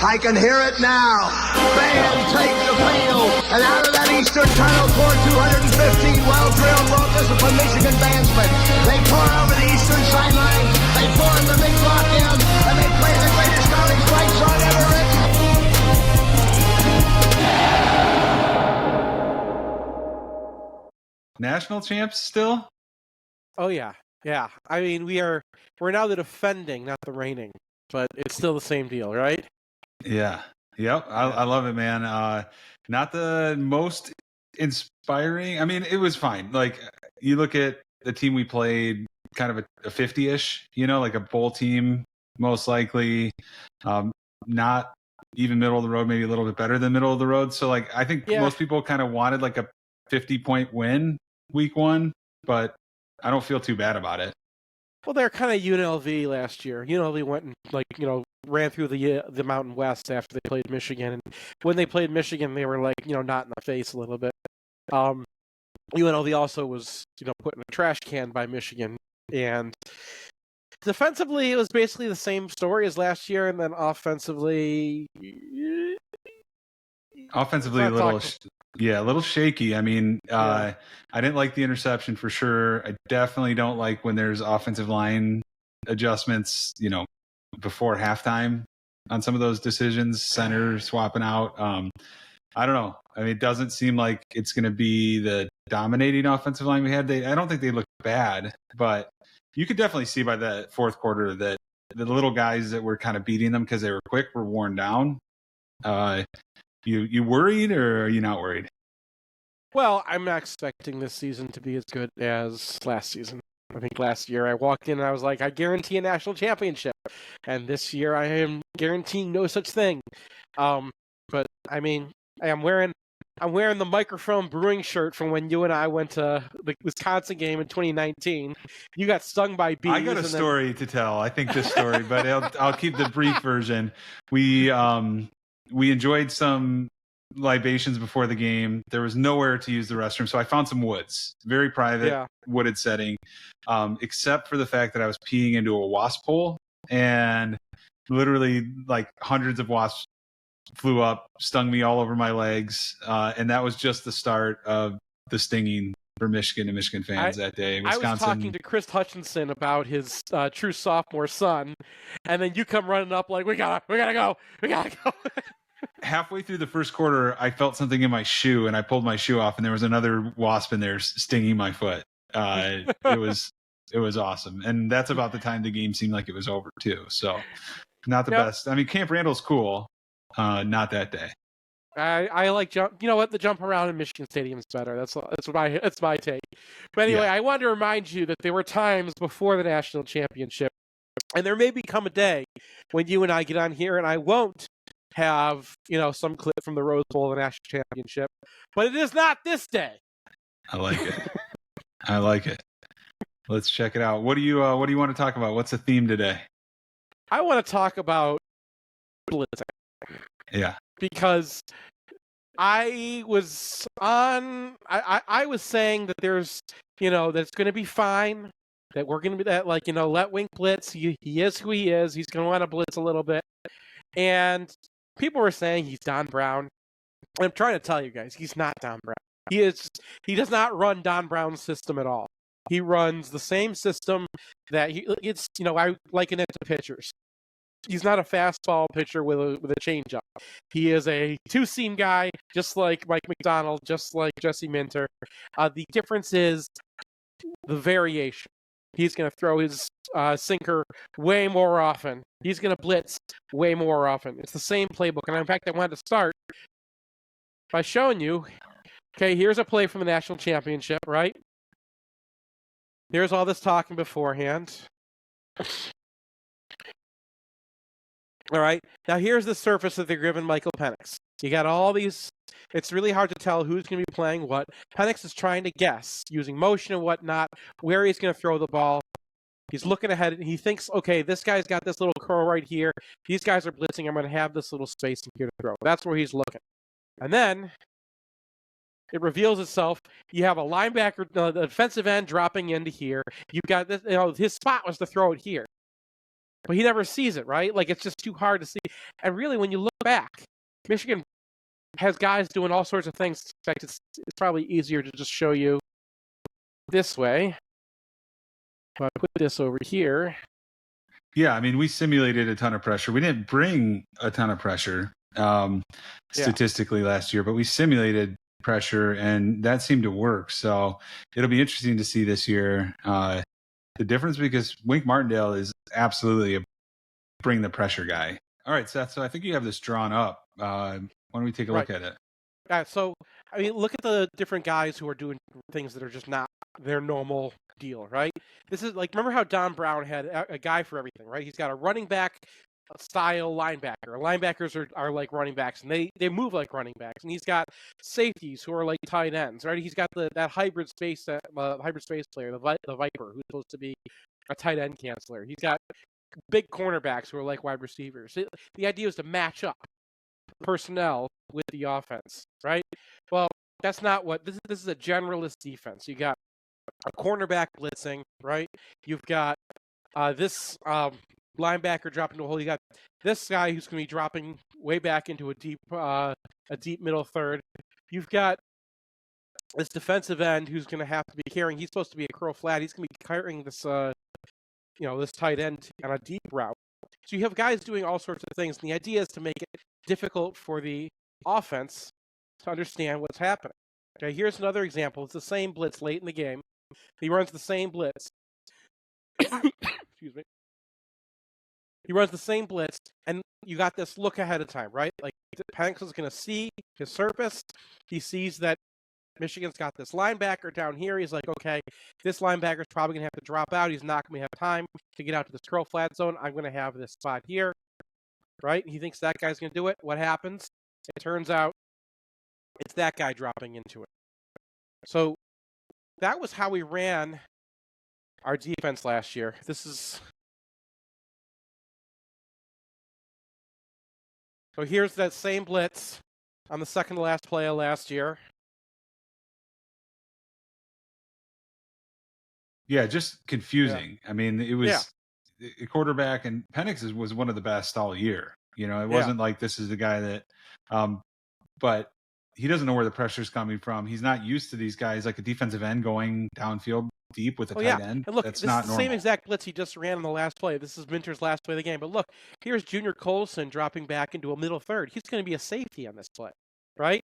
I can hear it now. Fans take the field, and out of that eastern tunnel pour 215 well-drilled, well-disciplined Michigan bandsmen. They pour over the eastern sideline, they pour in the big block in, and they play the greatest college fight song ever written. National champs still? Oh yeah. Yeah. I mean, we're now the defending, not the reigning, but it's still the same deal, right? Yeah. Yep. I love it, man. Not the most inspiring. I mean, it was fine. Like, you look at the team we played, kind of a 50-ish, like a bowl team, most likely. Not even middle of the road, maybe a little bit better than middle of the road. So, like, I think most people kind of wanted like a 50-point win week one, but I don't feel too bad about it. Well, they're kind of UNLV last year. UNLV went and ran through the Mountain West after they played Michigan, and when they played Michigan, they were not in the face a little bit. UNLV also was put in a trash can by Michigan, and defensively it was basically the same story as last year, and then offensively a little shaky. I mean, I didn't like the interception for sure. I definitely don't like when there's offensive line adjustments, before halftime on some of those decisions, center swapping out. I don't know. I mean, it doesn't seem like it's going to be the dominating offensive line we had. I don't think they look bad, but you could definitely see by the fourth quarter that the little guys that were kind of beating them because they were quick were worn down. You worried, or are you not worried? Well, I'm not expecting this season to be as good as last season. I think last year I walked in and I was like, I guarantee a national championship. And this year I am guaranteeing no such thing. But I mean, I'm wearing the Microphone Brewing shirt from when you and I went to the Wisconsin game in 2019. You got stung by bees. I got a story to tell. I think this story, but I'll keep the brief version. We enjoyed some libations before the game. There was nowhere to use the restroom, so I found some woods, very private, wooded setting, except for the fact that I was peeing into a wasp hole, and literally like hundreds of wasps flew up, stung me all over my legs, and that was just the start of the stinging for Michigan and Michigan fans that day. Wisconsin. I was talking to Chris Hutchinson about his true sophomore son, and then you come running up like, we gotta go. Halfway through the first quarter, I felt something in my shoe, and I pulled my shoe off, and there was another wasp in there stinging my foot. It was awesome, and that's about the time the game seemed like it was over too. So, not the best. I mean, Camp Randall's cool, not that day. I like jump. You know what? The jump around in Michigan Stadium is better. That's my take. But anyway, I wanted to remind you that there were times before the national championship, and there may become a day when you and I get on here, and I won't have some clip from the Rose Bowl of the national championship, but it is not this day. I like it. Let's check it out. What do you want to talk about? What's the theme today? I want to talk about blitzing. Yeah, because I was saying that there's that it's going to be fine, that we're going to be that let Wink blitz. He is who he is. He's going to want to blitz a little bit, and people were saying he's Don Brown. I'm trying to tell you guys, he's not Don Brown. He does not run Don Brown's system at all. He runs the same system that I liken it to pitchers. He's not a fastball pitcher with a changeup. He is a two-seam guy, just like Mike McDonald, just like Jesse Minter. The difference is the variation. He's going to throw his sinker way more often. He's going to blitz way more often. It's the same playbook. And in fact, I wanted to start by showing you, okay, here's a play from the national championship, right? Here's all this talking beforehand. All right, now here's the surface that they're giving Michael Penix. You got all these. It's really hard to tell who's going to be playing what. Penix is trying to guess, using motion and whatnot, where he's going to throw the ball. He's looking ahead, and he thinks, okay, this guy's got this little curl right here. These guys are blitzing. I'm going to have this little space in here to throw. That's where he's looking. And then it reveals itself. You have a linebacker, the defensive end dropping into here. You've got this. His spot was to throw it here. But he never sees it, right? Like, it's just too hard to see. And really, when you look back, Michigan has guys doing all sorts of things. In fact, it's probably easier to just show you this way. If I put this over here. Yeah, I mean, we simulated a ton of pressure. We didn't bring a ton of pressure statistically last year, but we simulated pressure, and that seemed to work. So it'll be interesting to see this year the difference, because Wink Martindale is absolutely a bring the pressure guy. All right, Seth, so I think you have this drawn up. Why don't we take a look at it? So, I mean, look at the different guys who are doing things that are just not their normal deal, right? This is like, remember how Don Brown had a guy for everything, right? He's got a running back style linebacker. Linebackers are like running backs, and they move like running backs. And he's got safeties who are like tight ends, right? He's got that hybrid space player, the Viper, who's supposed to be a tight end canceller. He's got big cornerbacks who are like wide receivers. The idea is to match up personnel with the offense, right? Well, that's not what this is. A generalist defense. You got a cornerback blitzing, right? You've got this linebacker dropping to a hole. You got this guy who's going to be dropping way back into a deep middle third. You've got this defensive end who's going to have to be carrying. He's supposed to be a curl flat. He's going to be carrying this this tight end on a deep route. So you have guys doing all sorts of things, and the idea is to make it difficult for the offense to understand what's happening. Okay, here's another example. It's the same blitz late in the game. He runs the same blitz. Excuse me. He runs the same blitz, and you got this look ahead of time, right? Like, Penix is going to see his surface. He sees that Michigan's got this linebacker down here. He's like, okay, this linebacker's probably going to have to drop out. He's not going to have time to get out to this curl flat zone. I'm going to have this spot here, right? He thinks that guy's going to do it. What happens? It turns out it's that guy dropping into it. So that was how we ran our defense last year. So here's that same blitz on the second to last play of last year. Yeah, just confusing. Yeah. I mean, it was a quarterback, and Penix was one of the best all year. You know, it wasn't like this is the guy that, but he doesn't know where the pressure's coming from. He's not used to these guys, like a defensive end going downfield deep with a tight end. And look, that's this not is the normal. same exact blitz he just ran on the last play. This is Minter's last play of the game. But look, here's Junior Colson dropping back into a middle third. He's going to be a safety on this play, right?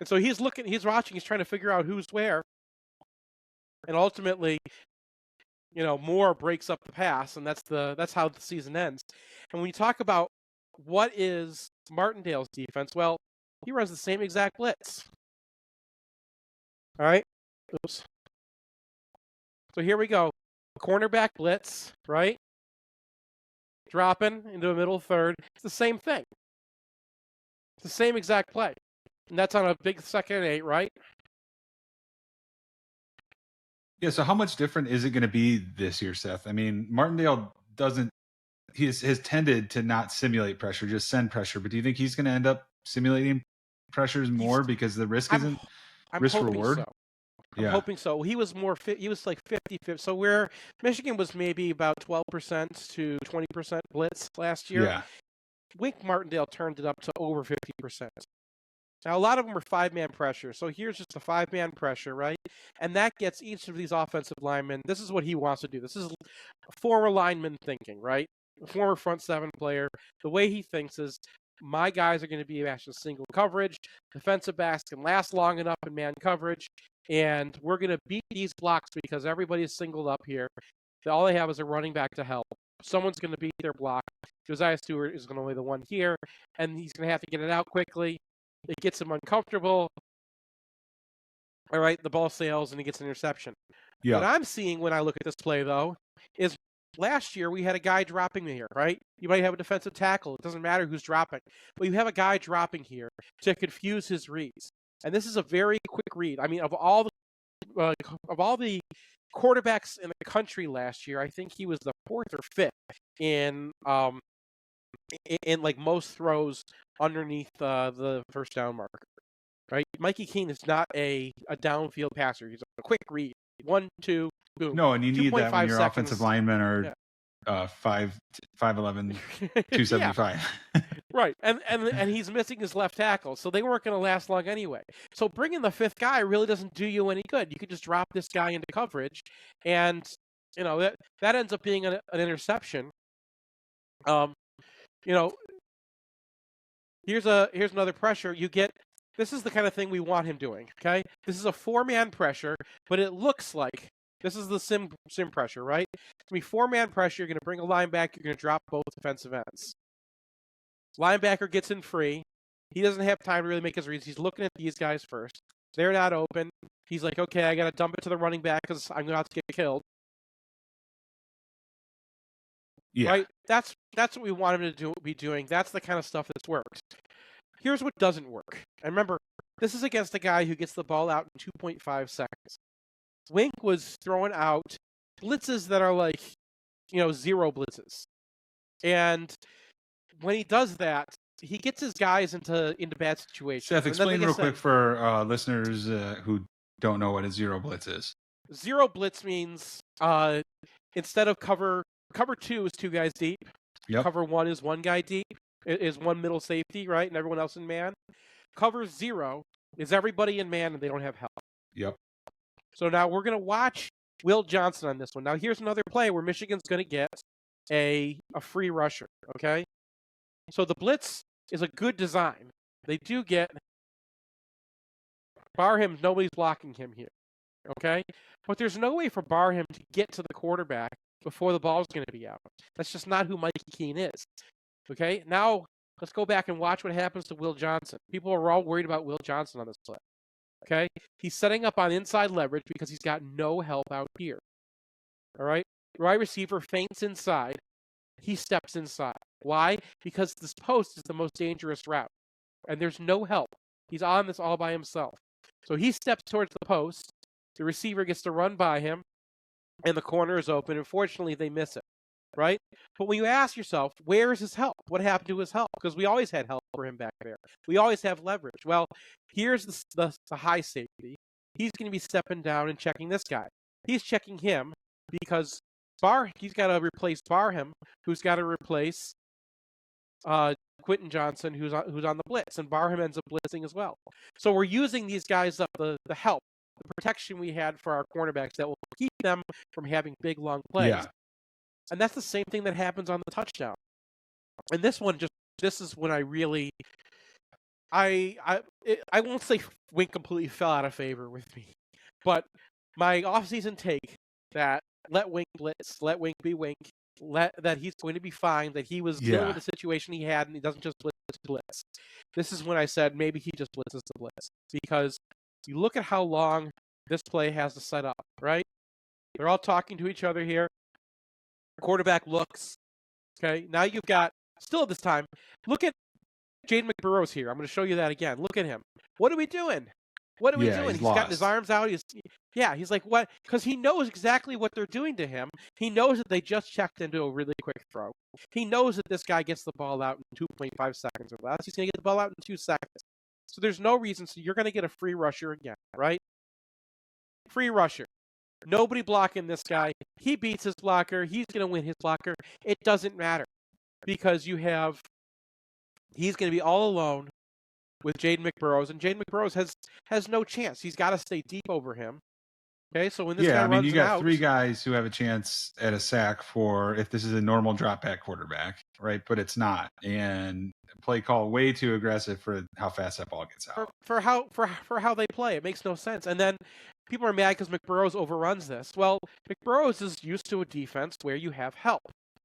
And so he's watching, he's trying to figure out who's where. And ultimately, Moore breaks up the pass, and that's how the season ends. And when you talk about what is Martindale's defense, well, he runs the same exact blitz. All right? Oops. So here we go. Cornerback blitz, right? Dropping into a middle third. It's the same thing. It's the same exact play. And that's on a big 2nd and 8, right? Yeah, so how much different is it going to be this year, Seth? I mean, Martindale has tended to not simulate pressure, just send pressure. But do you think he's going to end up simulating pressures more because the risk isn't risk reward? So. I'm hoping so. He was like 50-50. So where Michigan was maybe about 12% to 20% blitz last year, Wink Martindale turned it up to over 50%. Now, a lot of them were 5-man pressure. So here's just a 5-man pressure, right? And that gets each of these offensive linemen. This is what he wants to do. This is former lineman thinking, right? A former front 7 player. The way he thinks is, my guys are going to be matched in single coverage. Defensive backs can last long enough in man coverage. And we're going to beat these blocks because everybody's singled up here. All they have is a running back to help. Someone's going to beat their block. Josiah Stewart is going to lay the one here, and he's going to have to get it out quickly. It gets him uncomfortable. All right, the ball sails, and he gets an interception. Yeah. What I'm seeing when I look at this play, though, is last year we had a guy dropping here, right? You might have a defensive tackle. It doesn't matter who's dropping. But you have a guy dropping here to confuse his reads. And this is a very quick read. I mean, of all the quarterbacks in the country last year, I think he was the 4th or 5th in like most throws underneath the first down marker. Right? Mikey Keene is not a downfield passer. He's a quick read. 1, 2, boom. No, and you need that when your offensive linemen are 5'11", 275. Right, and he's missing his left tackle, so they weren't going to last long anyway. So bringing the fifth guy really doesn't do you any good. You could just drop this guy into coverage, and that ends up being an interception. Here's another pressure. This is the kind of thing we want him doing. Okay, this is a 4-man pressure, but it looks like this is the sim pressure, right? It's gonna be 4-man pressure. You're gonna bring a linebacker. You're gonna drop both defensive ends. Linebacker gets in free. He doesn't have time to really make his reads. He's looking at these guys first. They're not open. He's like, okay, I got to dump it to the running back because I'm going to have to get killed. Yeah. Right? That's what we want him to be doing. That's the kind of stuff that's worked. Here's what doesn't work. And remember, this is against a guy who gets the ball out in 2.5 seconds. Wink was throwing out blitzes that are like, 0 blitzes. And when he does that, he gets his guys into bad situations. Seth, explain real quick for listeners who don't know what a 0 blitz is. 0 blitz means instead of cover 2 is 2 guys deep. Yep. Cover 1 is 1 guy deep. It is 1 middle safety, right, and everyone else in man. Cover 0 is everybody in man and they don't have help. Yep. So now we're going to watch Will Johnson on this one. Now here's another play where Michigan's going to get a free rusher, okay? So the blitz is a good design. They do get Barham, nobody's blocking him here, okay? But there's no way for Barham to get to the quarterback before the ball's going to be out. That's just not who Mikey Keene is, okay? Now let's go back and watch what happens to Will Johnson. People are all worried about Will Johnson on this play, okay? He's setting up on inside leverage because he's got no help out here, all right? Wide receiver feints inside. He steps inside. Why? Because this post is the most dangerous route, and there's no help. He's on this all by himself. So he steps towards the post. The receiver gets to run by him, and the corner is open. Unfortunately, they miss it, right? But when you ask yourself, where is his help? What happened to his help? Because we always had help for him back there. We always have leverage. Well, here's the high safety. He's going to be stepping down and checking this guy. He's checking him because he's got to replace Barham, who's got to replace Quentin Johnson, who's on the blitz, and Barham ends up blitzing as well. So we're using these guys up, the help, the protection we had for our cornerbacks that will keep them from having big, long plays. Yeah. And that's the same thing that happens on the touchdown. And this is when I really, I won't say Wink completely fell out of favor with me, but my offseason take that let Wink blitz, let Wink be Wink, that he's going to be fine, that he was dealing with the situation he had, and he doesn't just blitz. This is when I said maybe he just blitzes the blitz. Because you look at how long this play has to set up, right? They're all talking to each other here. Quarterback looks. Okay, now you've got, still at this time, look at Jaden McBurrows here. I'm going to show you that again. Look at him. What are we doing? What are we doing? He's got his arms out. He's like, what? Because he knows exactly what they're doing to him. He knows that they just checked into a really quick throw. He knows that this guy gets the ball out in 2.5 seconds or less. He's going to get the ball out in 2 seconds. So there's no reason. So you're going to get a free rusher again, right? Free rusher. Nobody blocking this guy. He beats his blocker. He's going to win his blocker. It doesn't matter because he's going to be all alone with Jaden McBurrows, and Jaden McBurrows has no chance. He's got to stay deep over him. Okay, so when this guy runs you got out, 3 guys who have a chance at a sack for if this is a normal drop back quarterback, right? But it's not, and play call way too aggressive for how fast that ball gets out. For how they play, it makes no sense. And then people are mad because McBurrows overruns this. Well, McBurrows is used to a defense where you have help.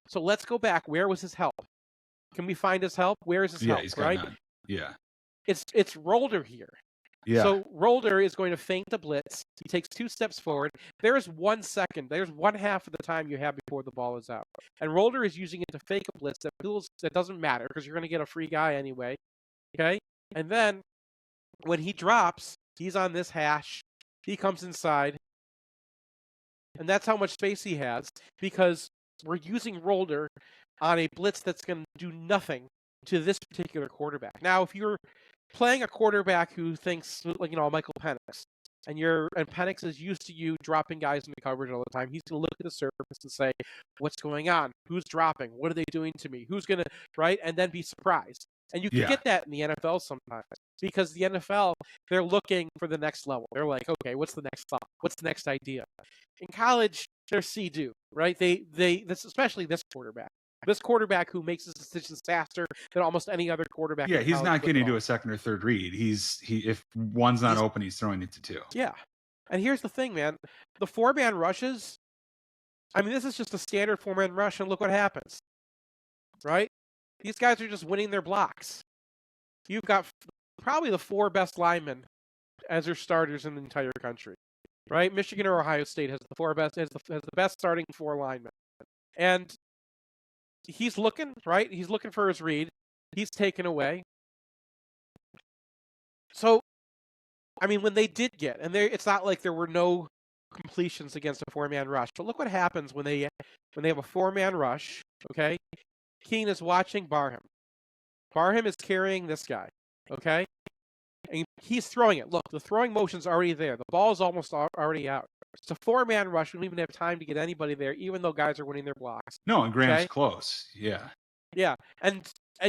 So let's go back. Where was his help? Can we find his help? Where is his help? He's got right? none. Yeah. It's Rolder here. Yeah. So Rolder is going to feint the blitz. He takes 2 steps forward. There's 1 second. There's 1/2 of the time you have before the ball is out. And Rolder is using it to fake a blitz that doesn't matter because you're going to get a free guy anyway. Okay? And then when he drops, he's on this hash. He comes inside. And that's how much space he has because we're using Rolder on a blitz that's going to do nothing to this particular quarterback. Now, if you're playing a quarterback who thinks like Michael Penix, and Penix is used to you dropping guys into coverage all the time, he's going to look at the surface and say, "What's going on? Who's dropping? What are they doing to me? Who's going to right?" And then be surprised. And you can get that in the NFL sometimes, because the NFL, they're looking for the next level. They're like, okay, what's the next thought? What's the next idea? In college, they're see-do, right? Especially this quarterback. This quarterback who makes his decisions faster than almost any other quarterback. Yeah, he's not getting football. to a second or third read. If one's not open, he's throwing it to two. Yeah. And here's the thing, man. The 4-man rushes, I mean, this is just a standard 4-man rush, and look what happens, right? These guys are just winning their blocks. You've got probably the 4 best linemen as their starters in the entire country, right? Michigan or Ohio State has the best starting 4 linemen. And he's looking, right? He's looking for his read. He's taken away. So, I mean, when they did get, and it's not like there were no completions against a 4-man rush, but look what happens when they have a 4-man rush, okay? Keen is watching Barham. Barham is carrying this guy, okay? And he's throwing it. Look, the throwing motion's already there. The ball's almost already out. It's a 4-man rush. We don't even have time to get anybody there, even though guys are winning their blocks. No, and Graham's close. Yeah. Yeah, and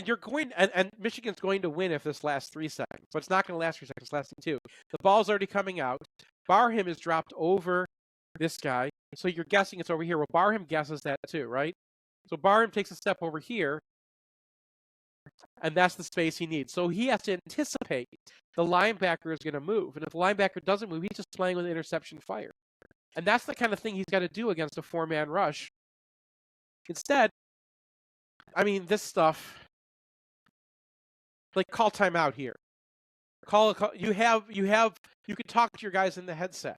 you're going, and Michigan's going to win if this lasts 3 seconds, but it's not going to last 3 seconds. It's lasting 2. The ball's already coming out. Barham is dropped over this guy, so you're guessing it's over here. Well, Barham guesses that too, right? So Barham takes a step over here, and that's the space he needs. So he has to anticipate the linebacker is going to move, and if the linebacker doesn't move, he's just playing with interception fire. And that's the kind of thing he's got to do against a 4-man rush. Instead, I mean, this stuff, like, call timeout here. You could talk to your guys in the headset.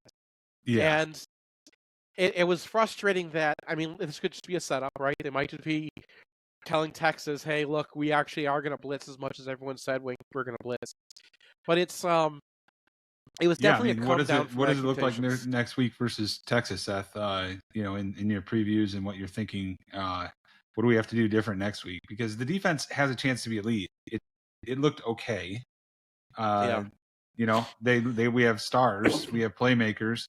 Yeah. And it was frustrating that, I mean, this could just be a setup, right? They might just be telling Texas, hey, look, we actually are going to blitz as much as everyone said we're going to blitz. But it was definitely a come down. What does it look like next week versus Texas, Seth? In your previews and what you're thinking, what do we have to do different next week? Because the defense has a chance to be elite. It looked okay. We have stars, we have playmakers.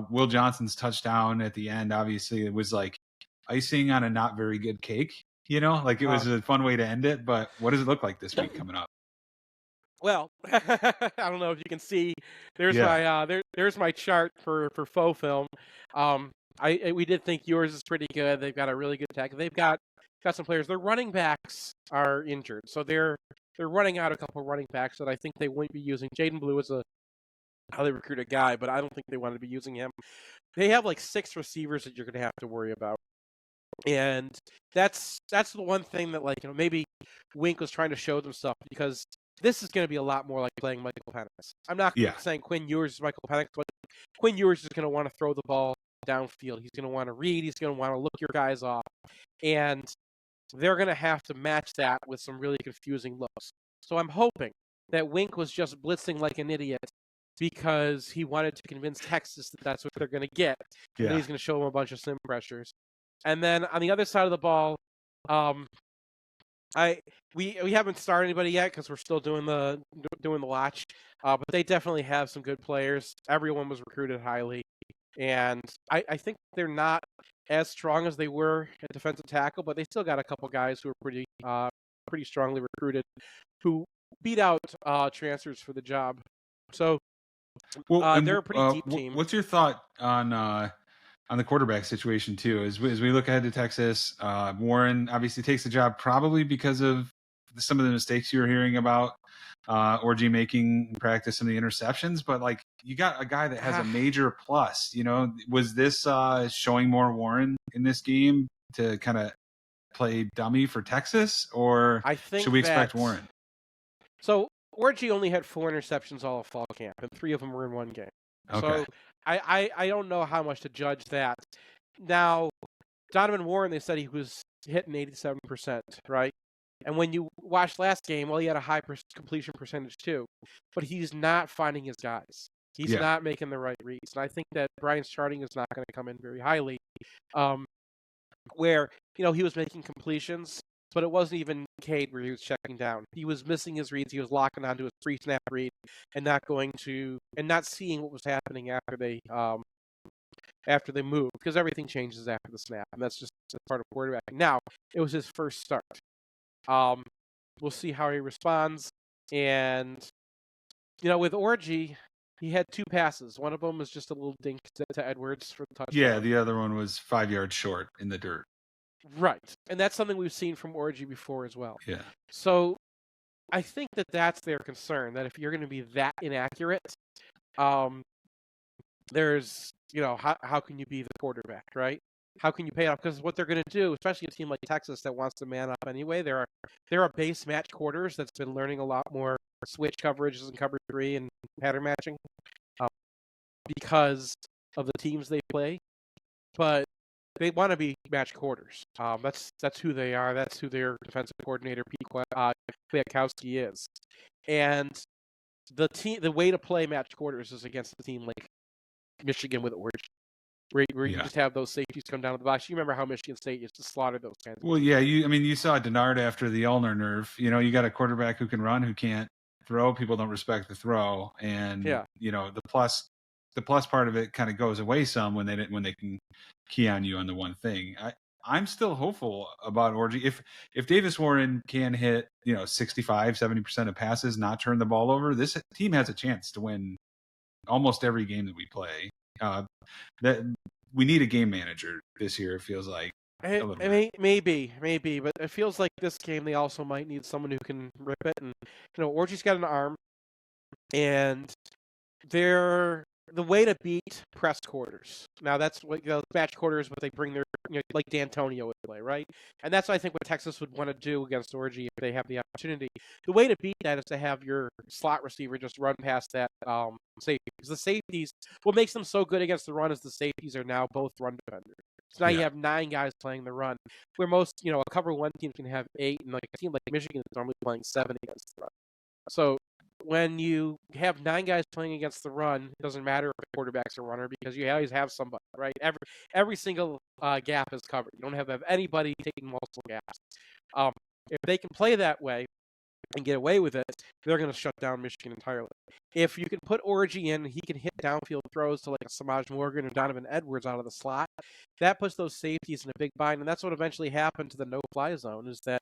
Will Johnson's touchdown at the end, obviously, it was like icing on a not very good cake. It was a fun way to end it. But what does it look like this week coming up? Well, I don't know if you can see. There's there's my chart for faux film. We did think yours is pretty good. They've got a really good attack. They've got some players. Their running backs are injured, so they're running out a couple of running backs that I think they won't be using. Jaden Blue is how they recruit a guy, but I don't think they want to be using him. They have like 6 receivers that you're going to have to worry about, and that's the one thing that, like, maybe Wink was trying to show them stuff, because this is going to be a lot more like playing Michael Penix. I'm not saying Quinn Ewers is Michael Penix, but Quinn Ewers is going to want to throw the ball downfield. He's going to want to read. He's going to want to look your guys off. And they're going to have to match that with some really confusing looks. So I'm hoping that Wink was just blitzing like an idiot because he wanted to convince Texas that that's what they're going to get. Yeah. And he's going to show them a bunch of sim pressures. And then on the other side of the ball, we haven't started anybody yet because we're still doing the watch, but they definitely have some good players. Everyone was recruited highly, and I think they're not as strong as they were at defensive tackle, but they still got a couple guys who are pretty strongly recruited, who beat out transfers for the job. So they're a pretty deep team. What's your thought on the quarterback situation too? As we look ahead to Texas, Warren obviously takes the job probably because of some of the mistakes you were hearing about Orji making in practice, some of the interceptions. But like, you got a guy that has a major plus. Was this showing more Warren in this game to kind of play dummy for Texas, or should we expect Warren? So Orji only had 4 interceptions all of fall camp, and 3 of them were in one game. Okay. So I don't know how much to judge that. Now, Donovan Warren, they said he was hitting 87%, right? And when you watched last game, well, he had a high completion percentage too, but he's not finding his guys. He's not making the right reads. And I think that Brian's charting is not going to come in very highly, where, he was making completions, but it wasn't even Cade where he was checking down. He was missing his reads. He was locking onto his pre-snap read and not seeing what was happening after they moved, because everything changes after the snap, and that's part of quarterbacking. Now, it was his first start. We'll see how he responds. And, you know, with Orji, he had 2 passes. One of them was just a little dink to Edwards for the touchdown. Yeah, the other one was 5 yards short in the dirt. Right. And that's something we've seen from Orji before as well. Yeah. So I think that's their concern, that if you're going to be that inaccurate, there's, you know, how can you be the quarterback, right? How can you pay off? Because what they're going to do, especially a team like Texas that wants to man up anyway, there are base match quarters that's been learning a lot more switch coverages and cover 3 and pattern matching because of the teams they play. But they want to be match quarters. That's who they are. That's who their defensive coordinator Pete Kwiatkowski is. And the way to play match quarters is against a team like Michigan with Orji, where you just have those safeties come down to the box. You remember how Michigan State used to slaughter those kinds of Well, yeah, you saw Denard after the Ulner nerve. You know, you got a quarterback who can run, who can't throw. People don't respect the throw, and you know, the plus part of it kind of goes away some when they can key on you on the one thing. I'm still hopeful about Orji. If Davis Warren can hit, you know, 65-70% of passes, not turn the ball over, this team has a chance to win almost every game that we play. That we need a game manager this year. It feels like maybe, but it feels like this game they also might need someone who can rip it. And you know, Orji's got an arm, and the way to beat press quarters. Now that's what match quarters, but they bring their, you know, like D'Antonio would play, right? And that's what I think what Texas would want to do against Orji if they have the opportunity. The way to beat that is to have your slot receiver just run past that safety. Because the safeties, what makes them so good against the run is the safeties are now both run defenders. So now you have 9 guys playing the run, where most, you know, a cover 1 team can have 8, and like a team like Michigan is normally playing 7 against the run. So when you have 9 guys playing against the run, it doesn't matter if the quarterback's a runner because you always have somebody, right? Every single gap is covered. You don't have anybody taking multiple gaps. If they can play that way and get away with it, they're going to shut down Michigan entirely. If you can put Orji in, he can hit downfield throws to like a Samaj Morgan or Donovan Edwards out of the slot. That puts those safeties in a big bind, and that's what eventually happened to the no-fly zone is that,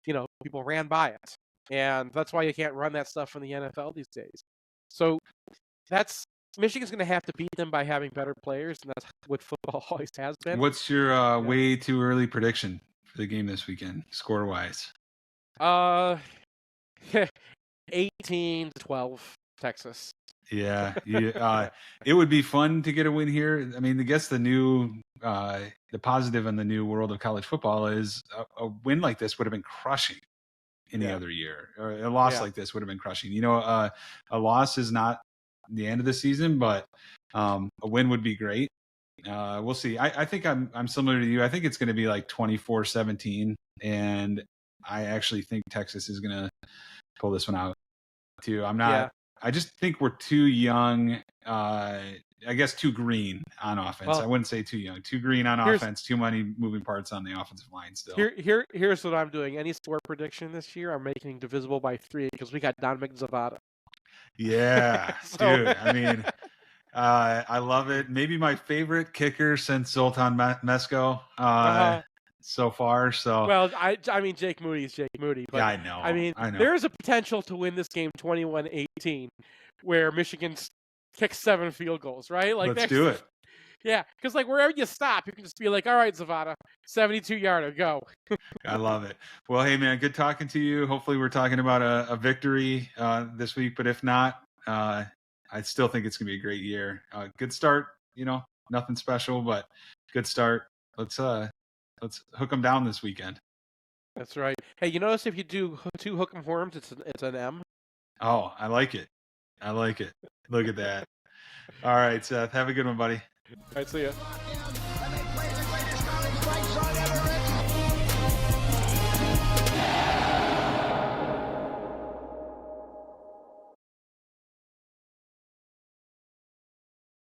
you know, people ran by it. And that's why you can't run that stuff in the NFL these days. So Michigan's going to have to beat them by having better players, and that's what football always has been. What's your way too early prediction for the game this weekend, score-wise? 18-12, Texas. Yeah, it would be fun to get a win here. I mean, I guess the positive in the new world of college football is a win like this would have been crushing any other year, or a loss like this would have been crushing. You know, a loss is not the end of the season, but a win would be great. We'll see. I think I'm similar to you. I think it's going to be like 24-17, and I actually think Texas is going to pull this one out too. I'm not. Yeah. I just think we're too young. I guess too green on offense. Well, I wouldn't say too young. Too green on offense. Too many moving parts on the offensive line still. Here's what I'm doing. Any score prediction this year, I'm making divisible by 3 because we got Dominic Zavada. Yeah, dude. I mean, I love it. Maybe my favorite kicker since Zoltan Mesko so far. So well, I mean, Jake Moody is Jake Moody. But, yeah, I know. I mean, there is a potential to win this game 21-18, where Michigan kicks 7 field goals, right? Like, let's do it. Yeah, because like wherever you stop, you can just be like, all right, Zavada, 72-yarder, go. I love it. Well, hey, man, good talking to you. Hopefully we're talking about a victory this week, but if not, I still think it's going to be a great year. Good start, you know, nothing special, but good start. Let's hook them down this weekend. That's right. Hey, you notice if you do 2 hook 'em horns, it's an M? Oh, I like it. Look at that. All right, Seth. Have a good one, buddy. All right, see ya.